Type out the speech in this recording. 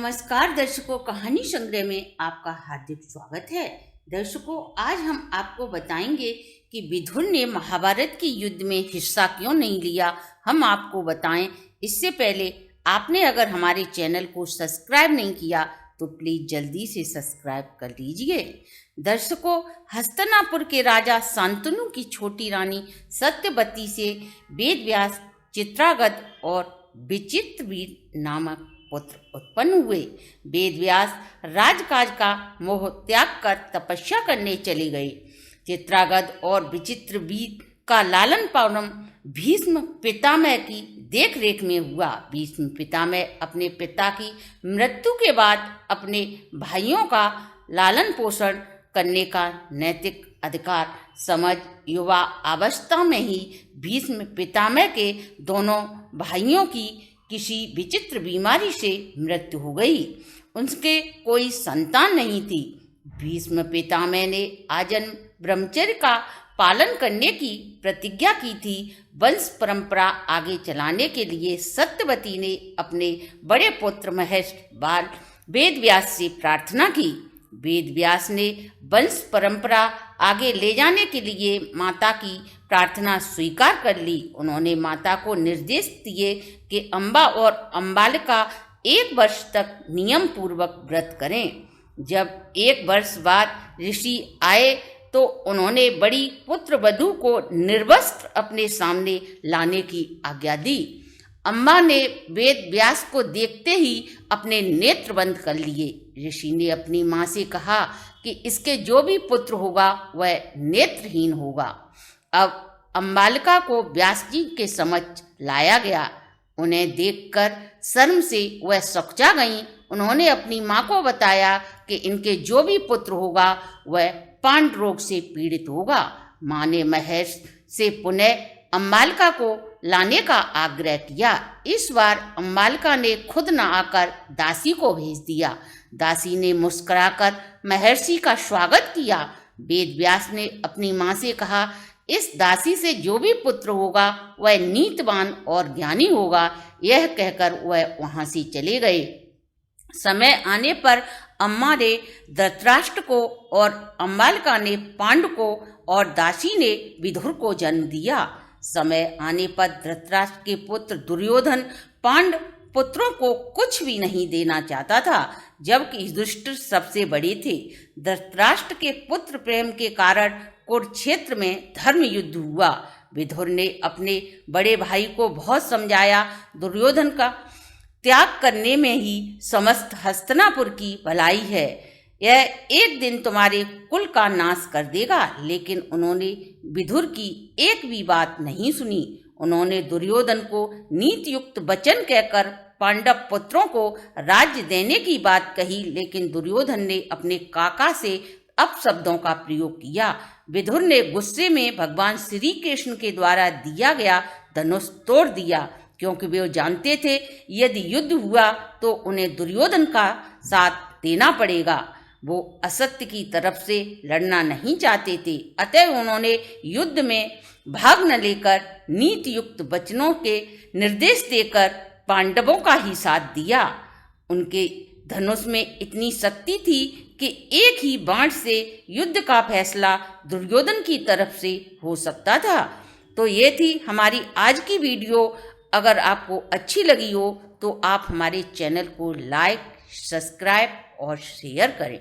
नमस्कार दर्शकों, कहानी संग्रह में आपका हार्दिक स्वागत है। दर्शकों, आज हम आपको बताएंगे कि विदुर ने महाभारत के युद्ध में हिस्सा क्यों नहीं लिया। हम आपको बताएं इससे पहले आपने अगर हमारे चैनल को सब्सक्राइब नहीं किया तो प्लीज जल्दी से सब्सक्राइब कर लीजिए। दर्शकों, हस्तिनापुर के राजा शांतनु की छोटी रानी सत्यवती से वेदव्यास, चित्रागत और विचित्रवीर नामक पुत्र उत्पन्न हुए। वेदव्यास राजकाज का मोह त्याग कर तपस्या करने चले गए। चित्रागत और विचित्रवीर का लालन पालन भीष्म पितामह की देख रेख में हुआ। भीष्म पितामह अपने पिता की मृत्यु के बाद अपने भाइयों का लालन पोषण करने का नैतिक अधिकार समझ युवा अवस्था में ही भीष्म पितामह के दोनों भाइयों की किसी विचित्र बीमारी से मृत्यु हो गई। उनके कोई संतान नहीं थी। भीष्म पितामह ने आजन्म ब्रह्मचर्य का पालन करने की प्रतिज्ञा की थी। वंश परंपरा आगे चलाने के लिए सत्यवती ने अपने बड़े पुत्र महर्षि बाल वेदव्यास से प्रार्थना की। वेदव्यास ने वंश परंपरा आगे ले जाने के लिए माता की प्रार्थना स्वीकार कर ली। उन्होंने माता को निर्देश दिए कि अम्बा और अम्बालिका 1 वर्ष तक नियम पूर्वक व्रत करें। जब 1 वर्ष बाद ऋषि आए तो उन्होंने बड़ी पुत्र वधू को निर्वस्त्र अपने सामने लाने की आज्ञा दी। अम्मा ने वेद व्यास को देखते ही अपने नेत्र बंद कर लिए। ऋषि ने अपनी माँ से कहा कि इसके जो भी पुत्र होगा वह नेत्रहीन होगा। अब अम्बालिका को व्यास जी के समक्ष लाया गया। उन्हें देखकर शर्म से वह सकचा गईं। उन्होंने अपनी माँ को बताया कि इनके जो भी पुत्र होगा वह पांड रोग से पीड़ित होगा। माँ ने महर्षि से पुनः अम्बालिका को लाने का आग्रह किया। इस बार अम्बालिका ने खुद न आकर दासी को भेज दिया। दासी ने मुस्कुराकर महर्षि का स्वागत किया। वेदव्यास ने अपनी माँ से कहा, इस दासी से जो भी पुत्र होगा वह नीतिवान और ज्ञानी होगा। यह कहकर वह वहां से चले गए। समय आने पर अम्मा ने धृतराष्ट्र को और अम्बालिका ने पांडु को और दासी ने विदुर को जन्म दिया। समय आने पर धृतराष्ट्र के पुत्र दुर्योधन पांडु पुत्रों को कुछ भी नहीं देना चाहता था, जबकि युधिष्ठिर सबसे बड़े थे। धृतराष्ट्र के पुत्र प्रेम के कारण कुरुक्षेत्र में धर्म युद्ध हुआ। विदुर ने अपने बड़े भाई को बहुत समझाया, दुर्योधन का त्याग करने में ही समस्त हस्तिनापुर की भलाई है। यह एक दिन तुम्हारे कुल का नाश कर देगा। लेकिन उन्होंने विदुर की एक भी बात नहीं सुनी। उन्होंने दुर्योधन को नीतियुक्त वचन कहकर पांडव पुत्रों को राज्य देने की बात कही, लेकिन दुर्योधन ने अपने काका से अपशब्दों का प्रयोग किया। विदुर ने गुस्से में भगवान श्री कृष्ण के द्वारा दिया गया धनुष तोड़ दिया, क्योंकि वे जानते थे यदि युद्ध हुआ तो उन्हें दुर्योधन का साथ देना पड़ेगा। वो असत्य की तरफ से लड़ना नहीं चाहते थे। अतः उन्होंने युद्ध में भाग न लेकर नीतियुक्त वचनों के निर्देश देकर पांडवों का ही साथ दिया। उनके धनुष में इतनी शक्ति थी कि एक ही बाण से युद्ध का फैसला दुर्योधन की तरफ से हो सकता था। तो ये थी हमारी आज की वीडियो। अगर आपको अच्छी लगी हो तो आप हमारे चैनल को लाइक, सब्सक्राइब और शेयर करें।